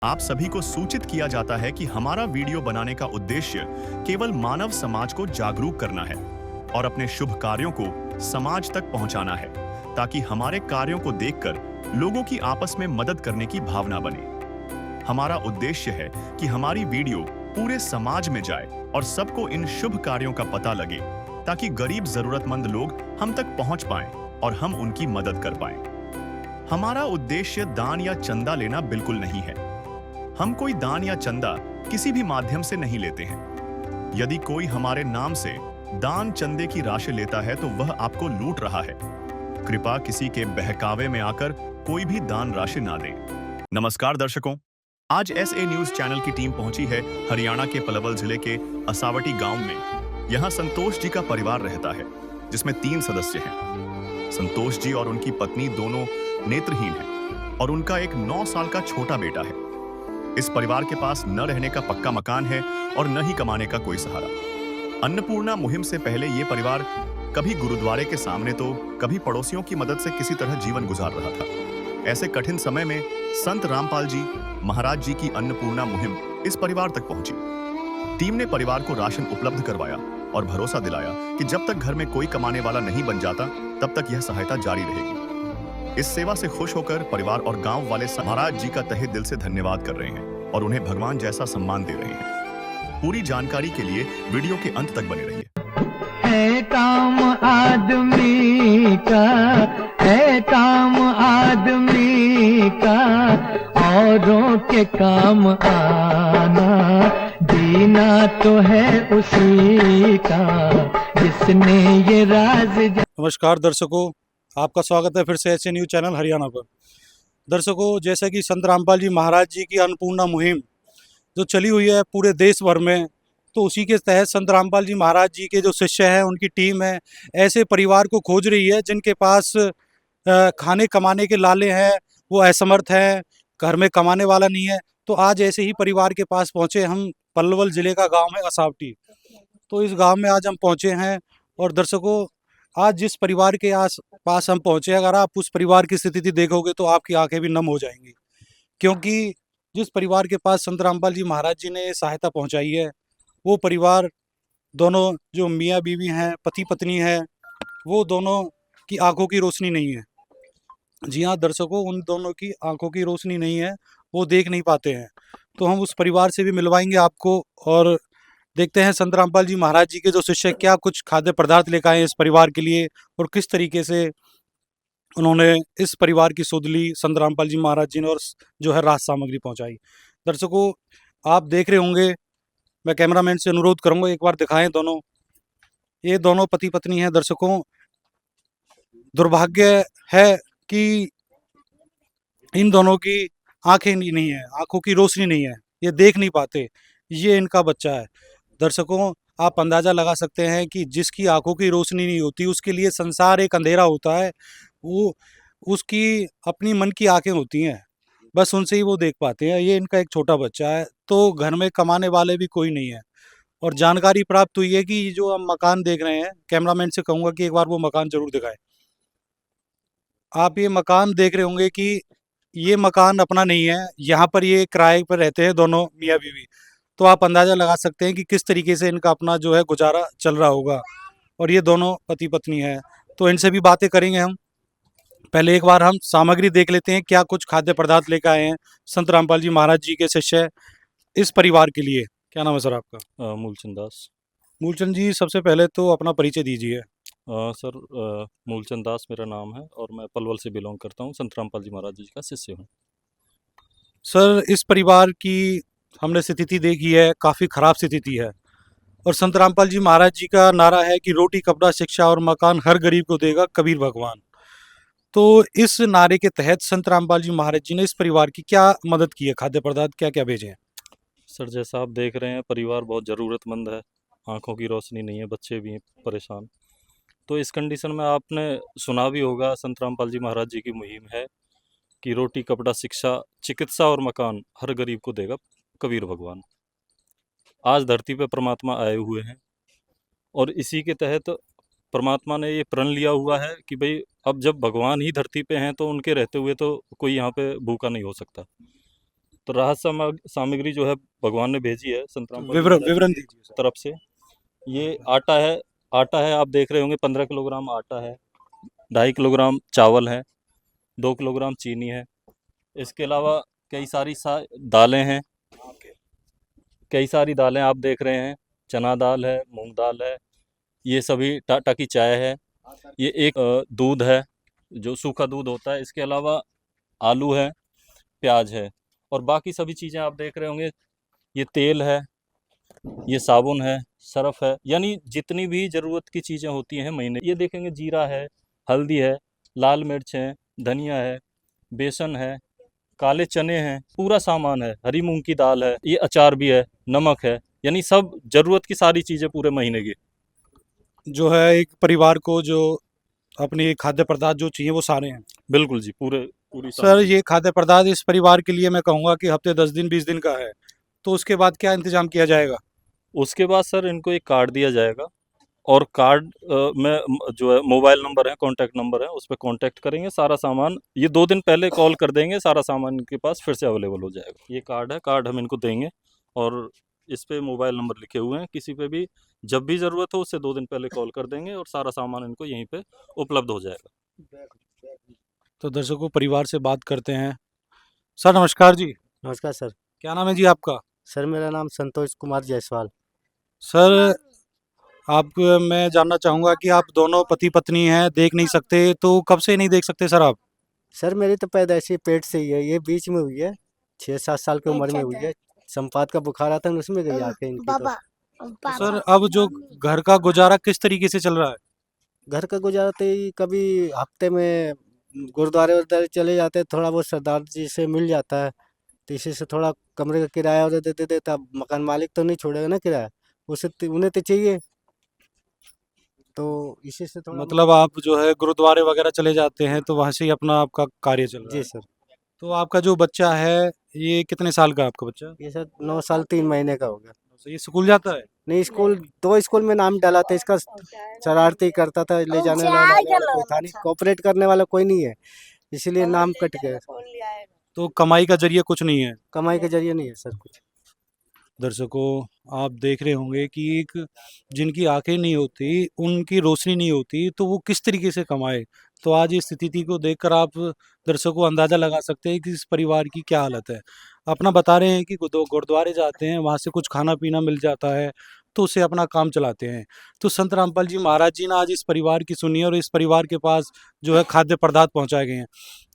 आप सभी को सूचित किया जाता है कि हमारा वीडियो बनाने का उद्देश्य केवल मानव समाज को जागरूक करना है और अपने शुभ कार्यों को समाज तक पहुंचाना है, ताकि हमारे कार्यों को देखकर लोगों की आपस में मदद करने की भावना बने। हमारा उद्देश्य है कि हमारी वीडियो पूरे समाज में जाए और सबको इन शुभ कार्यों का पता लगे, ताकि गरीब जरूरतमंद लोग हम तक पहुंच पाएं और हम उनकी मदद कर पाएं। हमारा उद्देश्य दान या चंदा लेना बिल्कुल नहीं है। हम कोई दान या चंदा किसी भी माध्यम से नहीं लेते हैं। यदि कोई हमारे नाम से दान चंदे की राशि लेता है तो वह आपको लूट रहा है। कृपया किसी के बहकावे में आकर कोई भी दान राशि ना दें। नमस्कार दर्शकों, आज एसए न्यूज चैनल की टीम पहुंची है हरियाणा के पलवल जिले के असावटी गांव में। यहां संतोष जी का परिवार रहता है, जिसमें 3 सदस्य हैं। संतोष जी और उनकी पत्नी दोनों नेत्रहीन हैं और उनका एक 9 साल का छोटा बेटा है। इस परिवार के पास न रहने का पक्का मकान है और न ही कमाने का कोई सहारा। अन्नपूर्णा मुहिम से पहले ये परिवार कभी गुरुद्वारे के सामने तो कभी पड़ोसियों की मदद से किसी तरह जीवन गुजार रहा था। ऐसे कठिन समय में संत रामपाल जी महाराज जी की अन्नपूर्णा मुहिम इस परिवार तक पहुंची। टीम ने परिवार को राशन उपलब्ध करवाया और भरोसा दिलाया कि जब तक घर में कोई कमाने वाला नहीं बन जाता, तब तक यह सहायता जारी रहेगी। इस सेवा से खुश होकर परिवार और गांव वाले महाराज जी का तहे दिल से धन्यवाद कर रहे हैं और उन्हें भगवान जैसा सम्मान दे रहे हैं। पूरी जानकारी के लिए वीडियो के अंत तक बने रहिए। है काम आदमी का, है काम आदमी का, औरों के काम आना, जीना तो है उसी का जिसने ये राज। नमस्कार दर्शकों, आपका स्वागत है फिर से एसए न्यूज चैनल हरियाणा पर। दर्शकों, जैसे कि संत रामपाल जी महाराज जी की अन्नपूर्णा मुहिम जो चली हुई है पूरे देश भर में, तो उसी के तहत संत रामपाल जी महाराज जी के जो शिष्य हैं, उनकी टीम है, ऐसे परिवार को खोज रही है जिनके पास खाने कमाने के लाले हैं, वो असमर्थ हैं, घर में कमाने वाला नहीं है। तो आज ऐसे ही परिवार के पास पहुँचे हम। पलवल जिले का गाँव है असावटी, तो इस गाँव में आज हम पहुँचे हैं। और दर्शकों, आज जिस परिवार के पास हम पहुँचे, अगर आप उस परिवार की स्थिति देखोगे तो आपकी आंखें भी नम हो जाएंगी, क्योंकि जिस परिवार के पास संत रामपाल जी महाराज जी ने सहायता पहुँचाई है, वो परिवार दोनों जो मियाँ बीवी हैं, पति पत्नी है, वो दोनों की आंखों की रोशनी नहीं है। जी हाँ दर्शकों, उन दोनों की आंखों की रोशनी नहीं है, वो देख नहीं पाते हैं। तो हम उस परिवार से भी मिलवाएंगे आपको और देखते हैं संत रामपाल जी महाराज जी के जो शिष्य क्या कुछ खाद्य पदार्थ लेकर आए इस परिवार के लिए, और किस तरीके से उन्होंने इस परिवार की सुध ली संत रामपाल जी महाराज जी ने, और जो है राहत सामग्री पहुंचाई। दर्शकों, आप देख रहे होंगे, मैं कैमरामैन से अनुरोध करूंगा एक बार दिखाएं दोनों, ये दोनों पति पत्नी हैं। दर्शकों, दुर्भाग्य है कि इन दोनों की आंखें नहीं है, आंखों की रोशनी नहीं है, ये देख नहीं पाते। ये इनका बच्चा है। दर्शकों, आप अंदाज़ा लगा सकते हैं कि जिसकी आंखों की रोशनी नहीं होती, उसके लिए संसार एक अंधेरा होता है। वो उसकी अपनी मन की आंखें होती हैं, बस उनसे ही वो देख पाते हैं। ये इनका एक छोटा बच्चा है। तो घर में कमाने वाले भी कोई नहीं है। और जानकारी प्राप्त हुई है कि जो हम मकान देख रहे हैं, कैमरामैन से कहूँगा कि एक बार वो मकान जरूर दिखाएं। आप ये मकान देख रहे होंगे कि ये मकान अपना नहीं है, यहाँ पर ये किराए पर रहते हैं दोनों मियाँ बीवी। तो आप अंदाज़ा लगा सकते हैं कि किस तरीके से इनका अपना जो है गुजारा चल रहा होगा। और ये दोनों पति पत्नी हैं, तो इनसे भी बातें करेंगे हम। पहले एक बार हम सामग्री देख लेते हैं, क्या कुछ खाद्य पदार्थ लेकर आए हैं संत रामपाल जी महाराज जी के शिष्य इस परिवार के लिए। क्या नाम है सर आपका? मूलचंद दास। मूलचंद जी, सबसे पहले तो अपना परिचय दीजिए। सर, मूलचंद दास मेरा नाम है और मैं पलवल से बिलोंग करता हूँ, संत रामपाल जी महाराज जी का शिष्य हूँ। सर, इस परिवार की हमने स्थिति देखी है, काफ़ी ख़राब स्थिति है। और संत रामपाल जी महाराज जी का नारा है कि रोटी कपड़ा शिक्षा और मकान हर गरीब को देगा कबीर भगवान। तो इस नारे के तहत संत रामपाल जी महाराज जी ने इस परिवार की क्या मदद की है, खाद्य पदार्थ क्या क्या भेजे हैं? सर, जैसा आप देख रहे हैं, परिवार बहुत ज़रूरतमंद है, आंखों की रोशनी नहीं है, बच्चे भी हैं परेशान। तो इस कंडीशन में आपने सुना भी होगा, संत रामपाल जी महाराज जी की मुहिम है कि रोटी कपड़ा शिक्षा चिकित्सा और मकान हर गरीब को देगा कबीर भगवान। आज धरती पे परमात्मा आए हुए हैं और इसी के तहत परमात्मा ने ये प्रण लिया हुआ है कि भाई अब जब भगवान ही धरती पे हैं तो उनके रहते हुए तो कोई यहाँ पे भूखा नहीं हो सकता। तो राहत सामग्री जो है भगवान ने भेजी है संत रामपाल जी विवरण महाराज विवरण की दीजिए सर। तरफ से। ये आटा है आप देख रहे होंगे 15 किलोग्राम आटा है, 2.5 किलोग्राम चावल है, 2 किलोग्राम चीनी है। इसके अलावा कई सारी दालें हैं, कई सारी दालें आप देख रहे हैं, चना दाल है, मूंग दाल है, ये सभी टाटा की चाय है, ये एक दूध है जो सूखा दूध होता है। इसके अलावा आलू है, प्याज है और बाकी सभी चीज़ें आप देख रहे होंगे। ये तेल है, ये साबुन है, सर्फ है, यानी जितनी भी ज़रूरत की चीज़ें होती हैं महीने। ये देखेंगे जीरा है, हल्दी है, लाल मिर्च है, धनिया है, बेसन है, काले चने हैं, पूरा सामान है, हरी मूंग की दाल है, ये अचार भी है, नमक है, यानी सब ज़रूरत की सारी चीज़ें पूरे महीने की। जो है एक परिवार को जो अपनी खाद्य पदार्थ जो चाहिए वो सारे हैं। बिल्कुल जी, पूरी सर सामग्री। ये खाद्य पदार्थ इस परिवार के लिए मैं कहूँगा कि हफ्ते 10 दिन 20 दिन का है, तो उसके बाद क्या इंतजाम किया जाएगा? उसके बाद सर इनको एक कार्ड दिया जाएगा और कार्ड में जो है मोबाइल नंबर है, कॉन्टैक्ट नंबर है, उस पर कॉन्टैक्ट करेंगे। सारा सामान ये 2 दिन पहले कॉल कर देंगे, सारा सामान इनके पास फिर से अवेलेबल हो जाएगा। ये कार्ड है, कार्ड हम इनको देंगे और इस पे मोबाइल नंबर लिखे हुए हैं। किसी पे भी जब भी ज़रूरत हो उससे 2 दिन पहले कॉल कर देंगे और सारा सामान इनको यहीं पे उपलब्ध हो जाएगा। तो दर्शकों परिवार से बात करते हैं। सर नमस्कार जी, नमस्कार सर। क्या नाम है जी आपका? सर मेरा नाम संतोष कुमार जायसवाल। सर आप मैं जानना चाहूँगा कि आप दोनों पति पत्नी हैं, देख नहीं सकते, तो कब से नहीं देख सकते सर आप? सर मेरी तो पैदाइशी पेट से ही है, ये बीच में हुई है, 6-7 साल की उम्र में हुई है। संपात का बुखार आता है उसमें गई आंखें इनकी तो। तो सर अब जो घर का गुजारा किस तरीके से चल रहा है? घर का गुजारा तो ही कभी हफ्ते में गुरुद्वारे वुरुद्वारे चले जाते हैं, थोड़ा बहुत सरदार जी से मिल जाता है, तो इसी से थोड़ा कमरे का किराया और दे देता। मकान मालिक तो नहीं छोड़ेगा ना किराया, उसे उन्हें तो चाहिए, तो इसी से थोड़ा मतलब आप जो है गुरुद्वारे वगैरह चले जाते हैं तो वहाँ से ही अपना आपका कार्य चल रहा जी है। सर। तो आपका जो बच्चा है, ये कितने साल का है आपका बच्चा? ये सर 9 साल 3 महीने का हो गया। तो ये स्कूल जाता है? नहीं, स्कूल 2 स्कूल में नाम डाला था इसका, शरारती करता था, ले जाने लाने वाला कोई था नहीं, कोऑपरेट करने वाला कोई नहीं है, इसीलिए नाम कट गया। तो कमाई का जरिया कुछ नहीं है। कमाई के जरिए नहीं है सर कुछ। दर्शकों आप देख रहे होंगे कि एक जिनकी आंखें नहीं होती, उनकी रोशनी नहीं होती, तो वो किस तरीके से कमाए। तो आज इस स्थिति को देखकर आप दर्शकों अंदाज़ा लगा सकते हैं कि इस परिवार की क्या हालत है। अपना बता रहे हैं कि गुरुद्वारे जाते हैं, वहाँ से कुछ खाना पीना मिल जाता है, तो उससे अपना काम चलाते हैं। तो संत रामपाल जी महाराज जी ने आज इस परिवार की सुनी और इस परिवार के पास जो है खाद्य पदार्थ पहुँचाए गए हैं।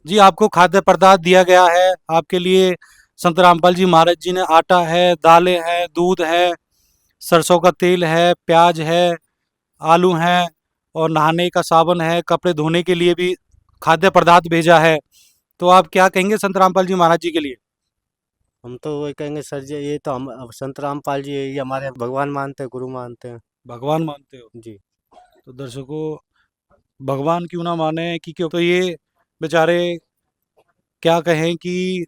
जी आपको खाद्य पदार्थ दिया गया है आपके लिए। संत रामपाल जी महाराज जी ने आटा है, दालें हैं, दूध है, सरसों का तेल है, प्याज है, आलू हैं और नहाने का साबुन है, कपड़े धोने के लिए भी खाद्य पदार्थ भेजा है। तो आप क्या कहेंगे संत रामपाल जी महाराज जी के लिए? हम तो वही कहेंगे सर जी, ये तो हम अब संत रामपाल जी ये हमारे भगवान मानते हैं, गुरु मानते हैं। भगवान मानते हो? जी। तो दर्शकों भगवान क्यों ना माने कि क्यों, तो ये बेचारे क्या कहें कि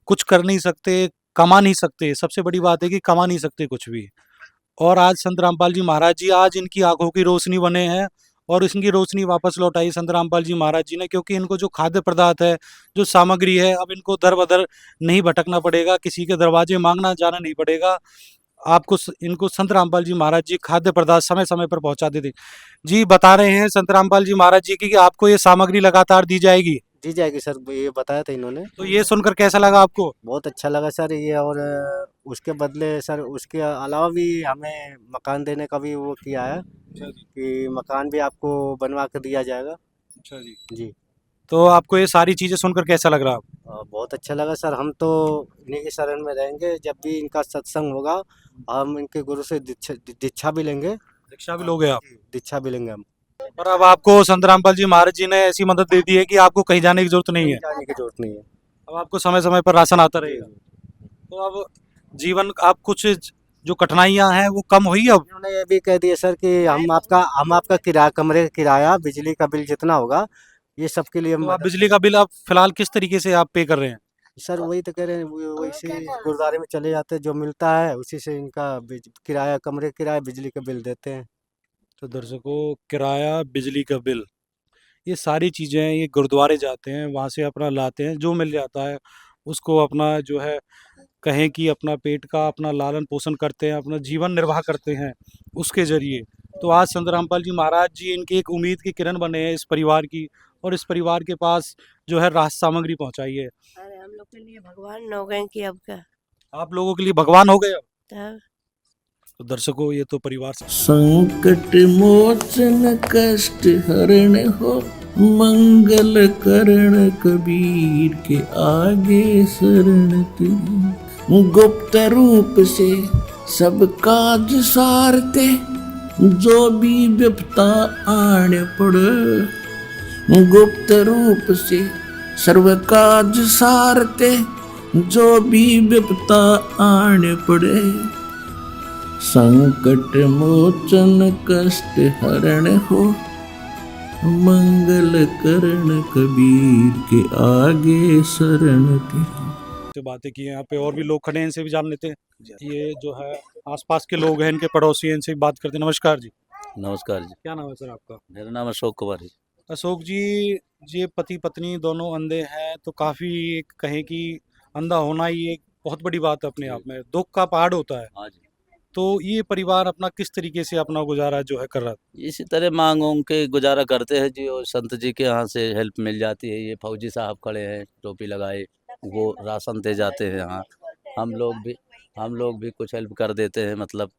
कुछ कर नहीं सकते, कमा नहीं सकते। सबसे बड़ी बात है कि कमा नहीं सकते कुछ भी। और आज संत रामपाल जी महाराज जी आज इनकी आंखों की रोशनी बने हैं और इनकी रोशनी वापस लौटाई संत रामपाल जी महाराज जी ने, क्योंकि इनको जो खाद्य पदार्थ है, जो सामग्री है, अब इनको दर बदर नहीं भटकना पड़ेगा, किसी के दरवाजे मांगना जाना नहीं पड़ेगा। आपको इनको संत रामपाल जी महाराज जी खाद्य पदार्थ समय समय पर पहुंचा देते। जी बता रहे हैं संत रामपाल जी महाराज जी की कि आपको ये सामग्री लगातार दी जाएगी। दी जाएगी सर, ये बताया था इन्होंने। तो ये सुनकर कैसा लगा आपको? बहुत अच्छा लगा सर ये, और उसके बदले सर उसके अलावा भी हमें मकान देने का भी वो किया है कि मकान भी आपको बनवा के दिया जाएगा। अच्छा जी। जी। तो आपको ये सारी चीजें सुनकर कैसा लग रहा है? बहुत अच्छा लगा सर, हम तो इन्हीं के शरण में रहेंगे। जब भी इनका सत्संग होगा हम इनके गुरु से दीक्षा भी लेंगे। दीक्षा भी लोगे आप? दीक्षा भी लेंगे हम। और अब आपको संत रामपाल जी महाराज जी ने ऐसी मदद दे दी है कि आपको कहीं जाने की जरूरत नहीं है। जाने की जरूरत नहीं है। अब आपको समय समय पर राशन आता रहेगा। तो अब जीवन आप कुछ जो कठिनाइयां हैं वो कम हुई अब? इन्होंने ये भी कह दिया सर कि हम आपका किराया, कमरे का किराया, बिजली का बिल जितना होगा ये सब के लिए तो आप बिजली का बिल आप फिलहाल किस तरीके से आप पे कर रहे हैं? सर वही तो कह रहे हैं, वही से गुरुद्वारे में चले जाते हैं, जो मिलता है उसी से इनका किराया, कमरे का किराया, बिजली का बिल देते हैं। तो दर्शकों किराया, बिजली का बिल, ये सारी चीज़ें ये गुरुद्वारे जाते हैं, वहाँ से अपना लाते हैं, जो मिल जाता है उसको अपना जो है कहें कि अपना पेट का अपना लालन पोषण करते हैं, अपना जीवन निर्वाह करते हैं उसके ज़रिए। तो आज संत रामपाल जी महाराज जी इनकी एक उम्मीद की किरण बने हैं इस परिवार की, और इस परिवार के पास जो है राहत सामग्री पहुंचाई है। अरे हम लोग के लिए भगवान हो गए कि अब क्या। आप लोगों के लिए भगवान हो गए अब। तब तो दर्शकों, ये तो परिवार से संकट मोचन कष्ट हरण हो, मंगल करण कबीर के आगे शरण तेरी। गुप्त रूप से सब काज सारते, जो भी विपता आने पड़े। गुप्त रूप से सर्व काज सारते, जो भी विपता आने पड़े। संकट मोचन कष्ट हरण हो, मंगल करण कबीर के आगे शरण तेरी। से बातें की हैं। यहाँ पे और भी लोग खड़े हैं, इनसे भी जान लेते हैं। ये जो है आसपास के लोग हैं, इनके पड़ोसी हैं, इनसे भी बात करते हैं। नमस्कार जी, नमस्कार जी। क्या नाम है सर आपका? मेरा नाम अशोक कुमार है। अशोक जी, ये पति पत्नी दोनों अंधे हैं, तो काफ़ी एक कहें कि अंधा होना ही एक बहुत बड़ी बात है अपने आप में, दुख का पहाड़ होता है। हाँ जी। तो ये परिवार अपना किस तरीके से अपना गुजारा जो है कर रहा है? इसी तरह मांग उंग के गुजारा करते हैं जी, और संत जी के यहाँ से हेल्प मिल जाती है। ये फौजी साहब खड़े हैं टोपी लगाए, वो राशन दे जाते हैं यहाँ। हम लोग भी कुछ हेल्प कर देते हैं, मतलब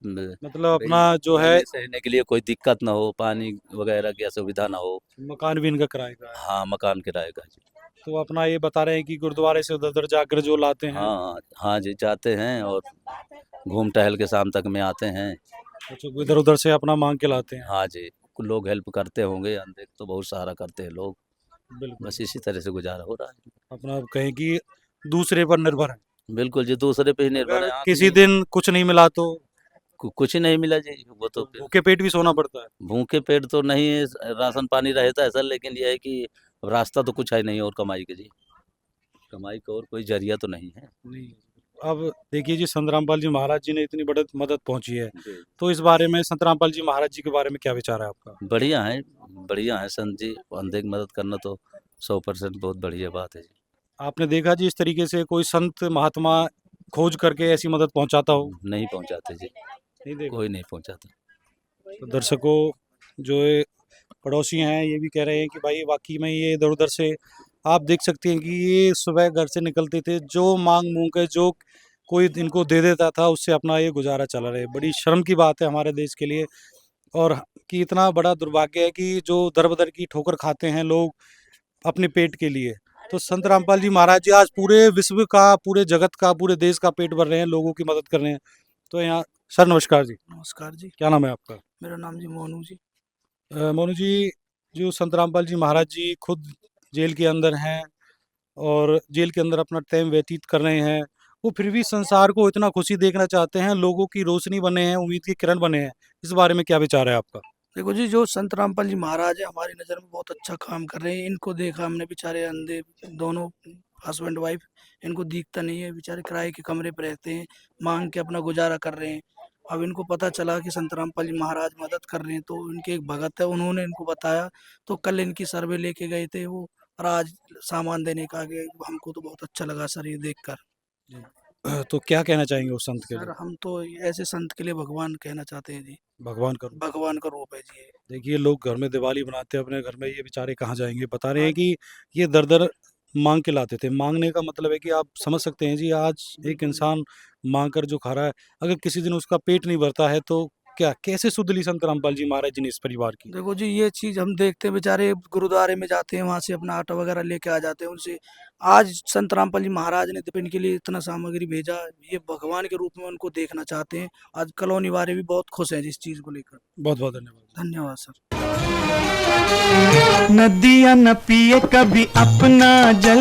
अपना जो है रहने के लिए कोई दिक्कत ना हो, पानी वगैरह की असुविधा ना हो। मकान भी इनका किराए का है। हाँ, मकान किराए का जी। तो अपना ये बता रहे हैं कि गुरुद्वारे से उधर उधर जाकर जो लाते हैं। हाँ हाँ जी, जाते हैं और घूम टहल के शाम तक में आते हैं। तो इधर उधर से अपना मांग के लाते हैं। हाँ जी, कुछ लोग हेल्प करते होंगे, अंधे तो बहुत सहारा करते हैं लोग। बिल्कुल, बस इसी तरह से गुजारा हो रहा है। अपना कहें कि दूसरे पर निर्भर है। बिल्कुल जी, दूसरे पे ही निर्भर अगर है। किसी दिन कुछ नहीं मिला तो कुछ ही नहीं मिला जी, वो तो फिर भूखे पेट भी सोना पड़ता है। भूखे पेट तो नहीं है, राशन पानी रहता है सर, लेकिन यह है कि रास्ता तो कुछ है नहीं और कमाई के जी। कमाई का और कोई जरिया तो नहीं है। नहीं, अब देखिए जी, संत रामपाल जी महाराज जी ने इतनी बड़ी मदद पहुंची है, जी। तो इस बारे में संत रामपाल जी महाराज जी के बारे में क्या विचार है आपका? बढ़िया है संत जी, अंधे की मदद करना तो 100% बहुत बढ़िया बात है जी। आपने देखा जी इस तरीके से कोई संत महात्मा खोज करके ऐसी मदद पहुंचाता हो? नहीं पहुंचाते जी, नहीं देखा। कोई नहीं पहुंचाता। तो दर्शकों, जो ये पड़ोसी हैं ये भी कह रहे हैं कि भाई वाकई में ये इधर उधर से आप देख सकते हैं कि ये सुबह घर से निकलते थे, जो मांग मूंग के जो कोई इनको दे देता था उससे अपना ये गुजारा चला रहे। बड़ी शर्म की बात है हमारे देश के लिए, और कि इतना बड़ा दुर्भाग्य है कि जो दर बदर की ठोकर खाते हैं लोग अपने पेट के लिए। तो संत रामपाल जी महाराज जी आज पूरे विश्व का, पूरे जगत का, पूरे देश का पेट भर रहे हैं, लोगों की मदद कर रहे हैं। तो यहाँ सर नमस्कार जी, नमस्कार जी, क्या नाम है आपका? मेरा नाम जी मोनू जी। मोनू जी, जो संत रामपाल जी महाराज जी खुद जेल के अंदर हैं और जेल के अंदर अपना टाइम व्यतीत कर रहे हैं, वो फिर भी संसार को इतना खुशी देखना चाहते हैं, लोगों की रोशनी बने हैं, उम्मीद की किरण बने हैं। इस बारे में क्या विचार है आपका? देखो जी, जो संत रामपाल जी महाराज है हमारी नज़र में बहुत अच्छा काम कर रहे हैं। इनको देखा हमने, बेचारे अंधे दोनों हस्बैंड वाइफ, इनको दिखता नहीं है, बेचारे किराए के कमरे पर रहते हैं, मांग के अपना गुजारा कर रहे हैं। अब इनको पता चला कि संत रामपाल जी महाराज मदद कर रहे हैं, तो इनके एक भगत है, उन्होंने इनको बताया, तो कल इनकी सर्वे लेके गए थे वो, और आज सामान देने का आ गए। हमको तो बहुत अच्छा लगा सर ये देखकर। तो क्या कहना चाहेंगे उस संत के लिए? सर हम तो ऐसे संत के लिए भगवान कहना चाहते हैं जी, भगवान का रूप। भगवान का रूप है जी ये। देखिए, लोग घर में दिवाली बनाते हैं अपने घर में, ये बेचारे कहाँ जाएंगे? बता रहे हैं कि ये दर दर मांग के लाते थे। मांगने का मतलब है कि आप समझ सकते हैं जी, आज एक इंसान मांग कर जो खा रहा है, अगर किसी दिन उसका पेट नहीं भरता है तो क्या, कैसे सुध ली संत रामपाल जी महाराज जी ने इस परिवार की? देखो जी, ये चीज़ हम देखते हैं, बेचारे गुरुद्वारे में जाते हैं, वहाँ से अपना आटा वगैरह लेके आ जाते हैं उनसे। आज संत रामपाल जी महाराज ने तो इनके लिए इतना सामग्री भेजा, ये भगवान के रूप में उनको देखना चाहते हैं। आज कॉलोनी वाले भी बहुत खुश हैं इस चीज़ को लेकर। बहुत बहुत धन्यवाद। धन्यवाद सर। नदियाँ न पिए कभी अपना जल,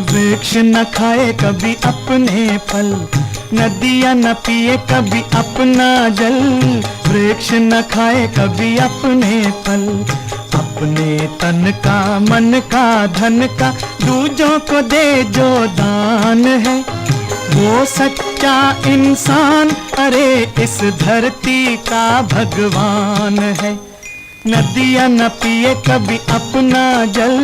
वृक्ष न खाए कभी अपने फल। नदियाँ न पिए कभी अपना जल, वृक्ष न खाए कभी अपने फल। अपने तन का, मन का, धन का दूजों को दे जो दान है, वो सच्चा इंसान, अरे इस धरती का भगवान है। नदियाँ न पिए कभी अपना जल,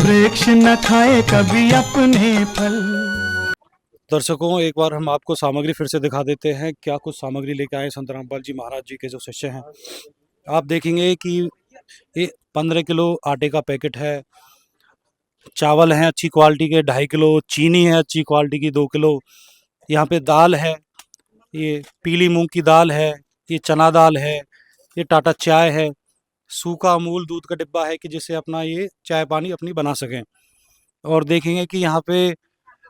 वृक्ष न खाए कभी अपने फल। दर्शकों, एक बार हम आपको सामग्री फिर से दिखा देते हैं, क्या कुछ सामग्री लेके आए संत रामपाल जी महाराज जी के जो शिष्य हैं। आप देखेंगे कि ये 15 किलो आटे का पैकेट है, चावल हैं अच्छी क्वालिटी के 2.5 किलो, चीनी है अच्छी क्वालिटी की 2 किलो, यहाँ पे दाल है, ये पीली मूंग की दाल है, ये चना दाल है, ये टाटा चाय है, सूखा अमूल दूध का डिब्बा है कि जिससे अपना ये चाय पानी अपनी बना सकें। और देखेंगे कि यहाँ पे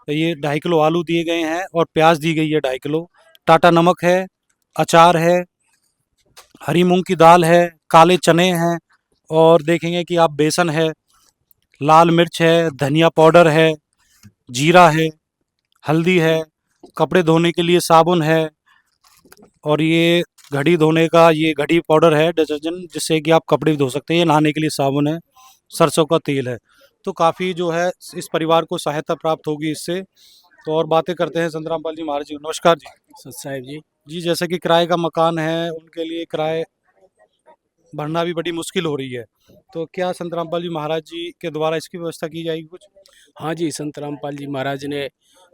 ये 2.5 किलो आलू दिए गए हैं और प्याज दी गई है 2.5 किलो, टाटा नमक है, अचार है, हरी मूंग की दाल है, काले चने हैं, और देखेंगे कि आप बेसन है, लाल मिर्च है, धनिया पाउडर है, जीरा है, हल्दी है, कपड़े धोने के लिए साबुन है, और ये घड़ी धोने का ये घड़ी पाउडर है, डिटर्जेंट, जिससे कि आप कपड़े भी धो सकते हैं। ये नहाने के लिए साबुन है, सरसों का तेल है। तो काफ़ी जो है इस परिवार को सहायता प्राप्त होगी इससे। तो और बातें करते हैं संत रामपाल जी महाराज जी। नमस्कार जी। सत साहिब जी। जी, जैसे कि किराए का मकान है, उनके लिए किराए भरना भी बड़ी मुश्किल हो रही है, तो क्या संत रामपाल जी महाराज जी के द्वारा इसकी व्यवस्था की जाएगी कुछ? हाँ जी, संत रामपाल जी महाराज ने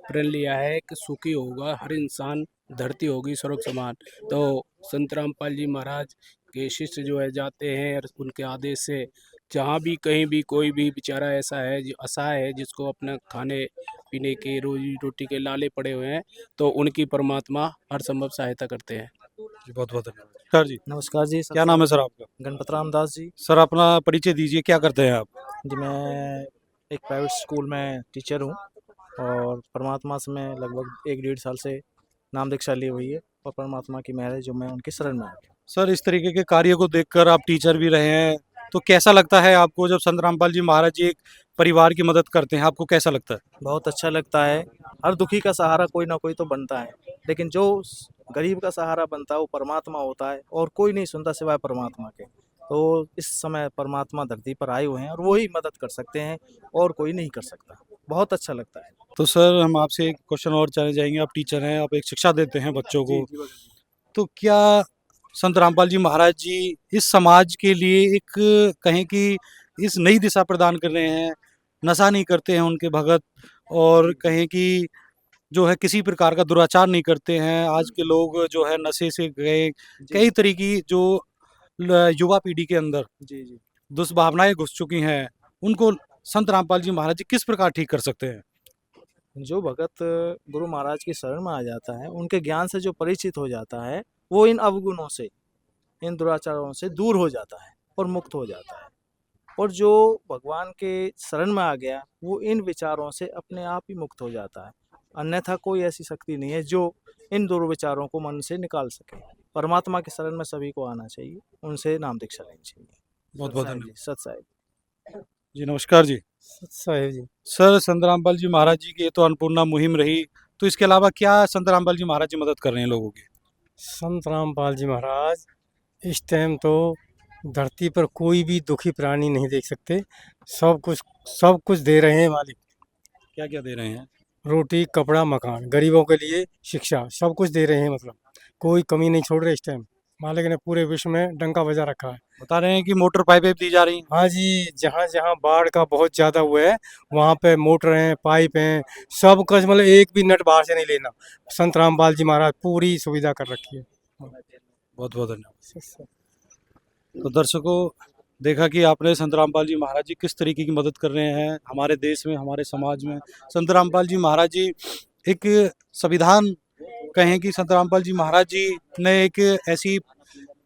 प्रण लिया है कि सुखी होगा हर इंसान, धरती होगी स्वर्ग समान। तो संत रामपाल जी महाराज के शिष्य जो है जाते हैं और उनके आदेश से जहाँ भी कहीं भी कोई भी बेचारा ऐसा है जो असहाय है, जिसको अपना खाने पीने के रोजी रोटी के लाले पड़े हुए हैं, तो उनकी परमात्मा हर संभव सहायता करते हैं। जी, बहुत बहुत धन्यवाद। नमस्कार जी। नमस्कार जी। क्या नाम है सर आपका? गणपत राम दास जी। सर अपना परिचय दीजिए, क्या करते हैं आप? जी, मैं एक प्राइवेट स्कूल में टीचर हूँ और परमात्मा से मैं लगभग 1-1.5 साल से नाम दीक्षा ली हुई है और परमात्मा की मेहर है जो मैं उनकी शरण में आ गया। सर, इस तरीके के कार्य को देखकर आप टीचर भी रहे हैं, तो कैसा लगता है आपको जब संत रामपाल जी महाराज जी एक परिवार की मदद करते हैं, आपको कैसा लगता है? बहुत अच्छा लगता है। हर दुखी का सहारा कोई ना कोई तो बनता है, लेकिन जो गरीब का सहारा बनता है वो परमात्मा होता है और कोई नहीं सुनता सिवाय परमात्मा के। तो इस समय परमात्मा धरती पर आए हुए हैं और वही मदद कर सकते हैं और कोई नहीं कर सकता। बहुत अच्छा लगता है। तो सर, हम आपसे एक क्वेश्चन और जानना चाहेंगे। आप टीचर हैं, आप एक शिक्षा देते हैं बच्चों को, तो क्या संत रामपाल जी महाराज जी इस समाज के लिए एक कहें कि इस नई दिशा प्रदान कर रहे हैं, नशा नहीं करते हैं उनके भगत, और कहें कि जो है किसी प्रकार का दुराचार नहीं करते हैं। आज के लोग जो है नशे से गए, कई तरह की जो युवा पीढ़ी के अंदर जी। दुष्भावनाएं घुस चुकी हैं, उनको संत रामपाल जी महाराज जी किस प्रकार ठीक कर सकते हैं? जो भगत गुरु महाराज की शरण में आ जाता है, उनके ज्ञान से जो परिचित हो जाता है, वो इन अवगुणों से, इन दुराचारों से दूर हो जाता है और मुक्त हो जाता है। और जो भगवान के शरण में आ गया, वो इन विचारों से अपने आप ही मुक्त हो जाता है। अन्यथा कोई ऐसी शक्ति नहीं है जो इन दुर्विचारों को मन से निकाल सके। परमात्मा के शरण में सभी को आना चाहिए, उनसे नाम दीक्षा लेनी चाहिए। बहुत बहुत धन्यवाद। सत साहिब जी, नमस्कार जी। सत साहिब जी। सर, संत रामपाल जी महाराज जी की ये तो अन्नपूर्णा मुहिम रही, तो इसके अलावा क्या संत रामपाल जी महाराज जी मदद कर रहे हैं लोगों की? संत रामपाल जी महाराज इस टाइम तो धरती पर कोई भी दुखी प्राणी नहीं देख सकते। सब कुछ दे रहे हैं मालिक। क्या क्या दे रहे हैं? रोटी, कपड़ा, मकान, गरीबों के लिए शिक्षा, सब कुछ दे रहे हैं। मतलब कोई कमी नहीं छोड़ रहे। इस टाइम मालिक ने पूरे विश्व में डंका बजा रखा है। बता रहे हैं कि मोटर पाइपें दी जा रही हैं। हाँ जी, जहाँ जहाँ बाढ़ का बहुत ज़्यादा हुआ है वहाँ पे मोटर हैं, पाइप हैं, सब कुछ, मतलब एक भी नट बाहर से नहीं लेना। संत रामपाल जी महाराज पूरी सुविधा कर रखी है। बहुत बहुत धन्यवाद। तो दर्शकों, देखा कि आपने संत रामपाल जी महाराज जी किस तरीके की मदद कर रहे हैं हमारे देश में, हमारे समाज में। संत रामपाल जी महाराज जी एक संविधान, कहें कि संत रामपाल जी महाराज जी ने एक ऐसी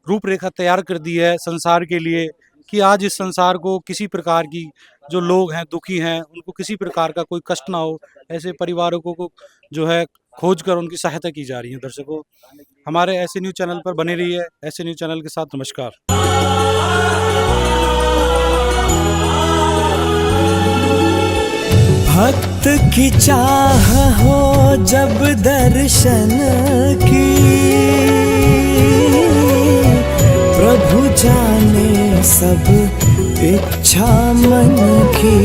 रूपरेखा तैयार कर दी है संसार के लिए कि आज इस संसार को किसी प्रकार की, जो लोग हैं दुखी हैं, उनको किसी प्रकार का कोई कष्ट ना हो, ऐसे परिवारों को जो है खोज कर उनकी सहायता की जा रही है। दर्शकों, हमारे ऐसे न्यूज़ चैनल पर बने रहिए। ऐसे न्यूज़ चैनल के साथ नमस्कार। भक्त की चाह हो जब दर्शन की, प्रभु जाने सब इच्छा मन की।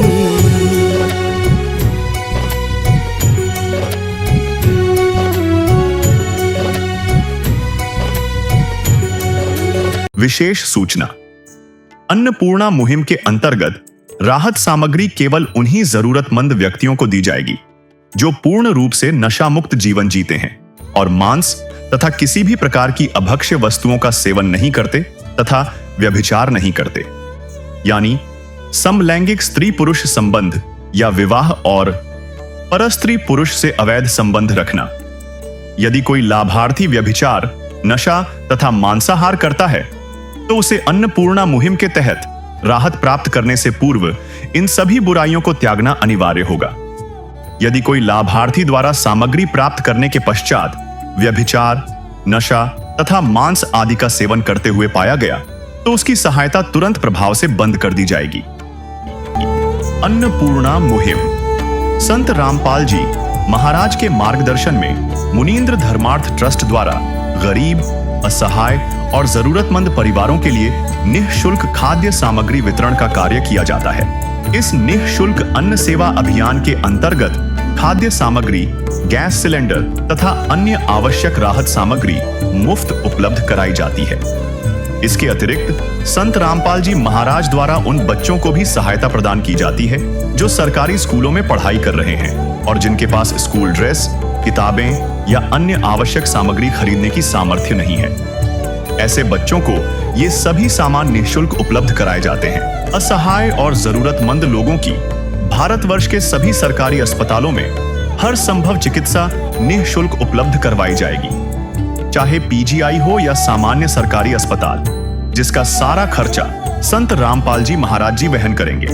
विशेष सूचना। अन्नपूर्णा मुहिम के अंतर्गत राहत सामग्री केवल उन्हीं जरूरतमंद व्यक्तियों को दी जाएगी जो पूर्ण रूप से नशा मुक्त जीवन जीते हैं और मांस तथा किसी भी प्रकार की अभक्ष्य वस्तुओं का सेवन नहीं करते तथा व्यभिचार नहीं करते, यानी समलैंगिक स्त्री पुरुष संबंध या विवाह और परस्त्री पुरुष से अवैध संबंध रखना। यदि कोई लाभार्थी व्यभिचार, नशा तथा मांसाहार करता है तो उसे अन्नपूर्णा मुहिम के तहत राहत प्राप्त करने से पूर्व इन सभी बुराइयों को त्यागना अनिवार्य होगा। यदि कोई लाभार्थी द्वारा सामग्री प्राप्त करने के पश्चात व्यभिचार, नशा तथा मांस आदि का सेवन करते हुए पाया गया तो उसकी सहायता तुरंत प्रभाव से बंद कर दी जाएगी। अन्नपूर्णा मुहिम। संत रामपाल जी महाराज के मार्गदर्शन में मुनींद्र धर्मार्थ ट्रस्ट द्वारा गरीब, असहाय और जरूरतमंद परिवारों के लिए निःशुल्क खाद्य सामग्री वितरण का कार्य किया जाता है। इस निःशुल्क अन्न सेवा अभियान के अंतर्गत खाद्य सामग्री, गैस सिलेंडर तथा अन्य आवश्यक राहत सामग्री मुफ्त उपलब्ध कराई जाती है। इसके अतिरिक्त संत रामपाल जी महाराज द्वारा उन बच्चों को भी सहायता प्रदान की जाती है जो सरकारी स्कूलों में पढ़ाई कर रहे हैं और जिनके पास स्कूल ड्रेस, किताबें या अन्य आवश्यक सामग्री खरीदने की सामर्थ्य नहीं है। ऐसे बच्चों को ये सभी सामान निःशुल्क उपलब्ध कराए जाते हैं। असहाय और जरूरतमंद लोगों की भारतवर्ष के सभी सरकारी अस्पतालों में हर संभव चिकित्सा निःशुल्क उपलब्ध करवाई जाएगी, चाहे पीजीआई हो या सामान्य सरकारी अस्पताल, जिसका सारा खर्चा संत रामपाल जी महाराज जी वहन करेंगे।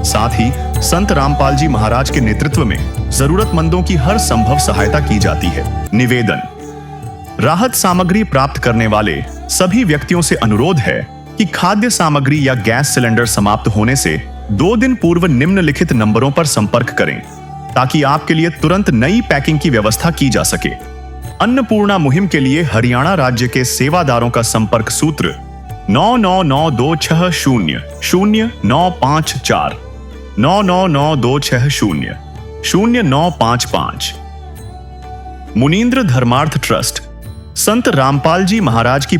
साथ ही संत रामपाल जी महाराज के नेतृत्व में जरूरतमंदों की हर संभव सहायता की जाती है। निवेदन। राहत सामग्री प्राप्त करने वाले सभी व्यक्तियों से अनुरोध है कि खाद्य सामग्री या गैस सिलेंडर समाप्त होने से 2 दिन पूर्व निम्नलिखित नंबरों पर संपर्क करें ताकि आपके लिए तुरंत नई पैकिंग की व्यवस्था की जा सके। अन्नपूर्णा मुहिम के लिए हरियाणा राज्य के सेवादारों का संपर्क सूत्र 9992600954 9992600955। मुनींद्र धर्मार्थ ट्रस्ट संत रामपाल जी महाराज की